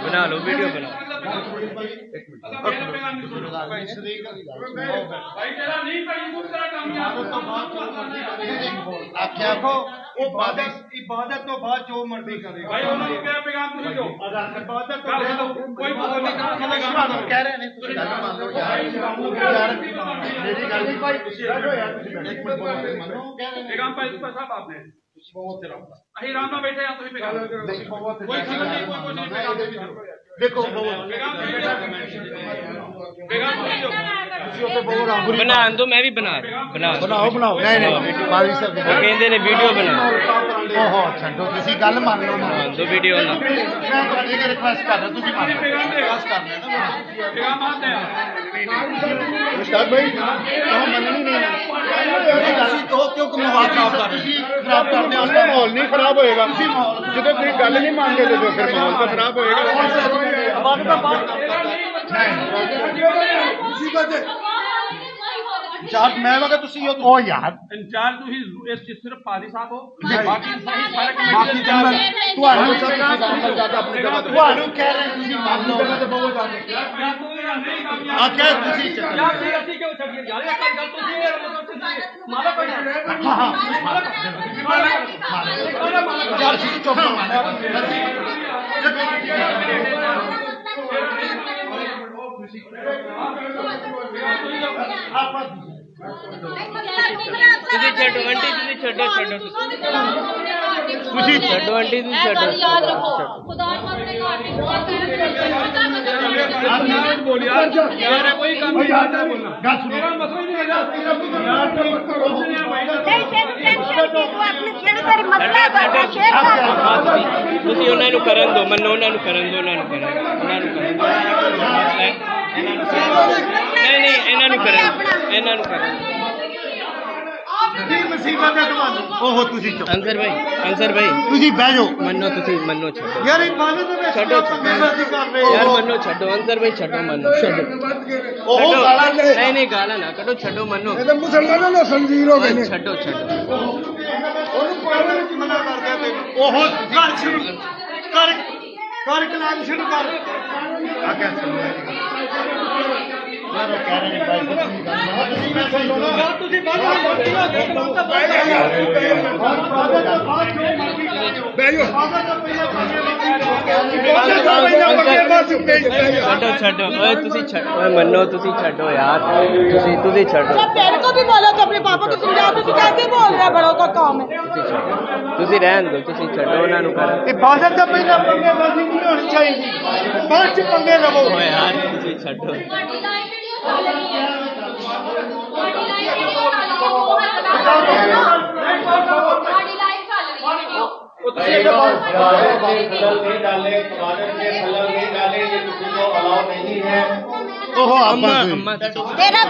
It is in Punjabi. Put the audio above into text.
बना लो वीडियो बना इबादत तो बाद जो मर्जी करे कह रहे देखो बना दो मैं भी बना बनाओ बनाओ नहीं नहीं कहते ने वीडियो बना ओहो छड्डो तुसी गल मान लो दो वीडियो ना मैं ਤੁਹਾਡੀ ਰਿਕਵੈਸਟ ਕਰ ਰਿਹਾ ਤੁਸੀਂ मान लो रिक्वेस्ट कर रहे ना उस्ताद भाई तो मननी नहीं है ਤੁਸੀਂ तो क्यों माहौल खराब कर रहे खराब करने वाला माहौल नहीं खराब होएगा जो कोई गल नहीं मानते तो फिर माहौल तो खराब होएगा इंचार्ज मैं वगैरह तुसी हो ओ यार इंचार्ज तुसी इस सिर्फ पादी साहब हो बाकी सही सारे बाकी ਤੁਹਾਨੂੰ ਸਭ ਗੱਲ ਜ਼ਿਆਦਾ ਆਪਣੀ ਜਗ੍ਹਾ ਤੇ ਤੁਹਾਨੂੰ ਕਹਿ ਰਹੇ ਤੁਸੀਂ ਮੰਨ ਲਓ ਤੇ ਬਹੁਤ ਜ਼ਿਆਦਾ ਆਖਿਆ ਤੁਸੀਂ ਯਾਰ ਅਸੀਂ ਕਿਉਂ ਛੱਡੀਏ ਯਾਰ ਇੱਕ ਗੱਲ ਤੁਸੀਂ ਮਾਲਾ ਕੋਈ ਯਾਰ ਤੁਸੀਂ ਚੁੱਪ तुझे छड्डो आंटी तुझे छड्डो छड्डो तुझे छड्डो आंटी तुझे छड्डो याद रखो खुदा को अपने घर में बोल यार कोई काम नहीं आता बोलना ਗੱਲ ਸੁਣੋ मेरा मसला ही नहीं है ਤੁਸੀਂ ਉਹਨਾਂ ਨੂੰ ਕਰਨ ਦਿਓ ਮੰਨੋ ਉਹਨਾਂ ਨੂੰ ਕਰਨ ਦਿਓ ਨਹੀਂ ਇਹਨਾਂ ਨੂੰ ਕਰਨ ਕੀ ਮੁਸੀਬਤ ਹੈ ਤੁਹਾਨੂੰ ਉਹ ਤੁਸੀਂ ਚੁੱਪ ਅੰਸਰ ਭਾਈ ਤੁਸੀਂ ਬਹਿ ਜਾਓ ਮੰਨੋ ਛੱਡੋ ਯਾਰ ਇਬਾਦਤ ਦੇ ਵਿੱਚ ਛੱਡੋ ਬੇਵਰਦੀ ਕਰ ਰਹੇ ਯਾਰ ਹੋ ਮੰਨੋ ਛੱਡੋ ਅੰਸਰ ਭਾਈ ਛੱਡੋ ਮੰਨੋ ਉਹ ਗਾਲਾਂ ਨਹੀਂ ਗਾਲਾਂ ਨਾ ਕੱਢੋ ਛੱਡੋ ਮੰਨੋ ਇਹ ਤਾਂ ਮੁਸਲਮਾਨਾਂ ਦਾ ਸੰਜੀਰ ਹੋ ਗਏ ਨੇ ਛੱਡੋ ਉਹਨੂੰ ਕੋਰਟ ਵਿੱਚ ਮਨਾ ਕਰਦੇ ਤੇ ਉਹ ਗੱਲ ਸ਼ੁਰੂ ਕਰ ਕਲਾਮ ਸ਼ੁਰੂ ਕਰ ਆ ਕਹਿ ਯਾਰ ਉਹ ਕਹਿ ਰਹੇ ਨੇ ਭਾਈ ਕੁਝ ਨਹੀਂ ਕਰਨਾ ਤੁਸੀਂ ਬਾਤ ਛੱਡੋ ਓਏ ਤੁਸੀਂ ਓਏ ਮੰਨੋ ਤੁਸੀਂ ਛੱਡੋ ਯਾਰ ਤੁਸੀਂ ਛੱਡੋ तेरे को भी बोलो तो अपने पापा को समझाओ तो कैसे बोल रहा है बड़ों का काम है ਤੁਸੀਂ ਰਹਿਣ ਦਿਓ ਤੁਸੀਂ ਛੱਡੋ ਉਹਨਾਂ ਨੂੰ ਕਰ ਇਬਾਦਤ ਦਾ ਪਹਿਲਾਂ ਪੰਗੇ ਬਾਜ਼ੀ ਨਹੀਂ ਹੋਣੀ ਚਾਹੀਦੀ ਬਾਅਦ ਚ ਪੰਗੇ ਲਵੋ ਓਏ ਯਾਰ ਤੁਸੀਂ ਛੱਡੋ ओहो अम्मा तेरा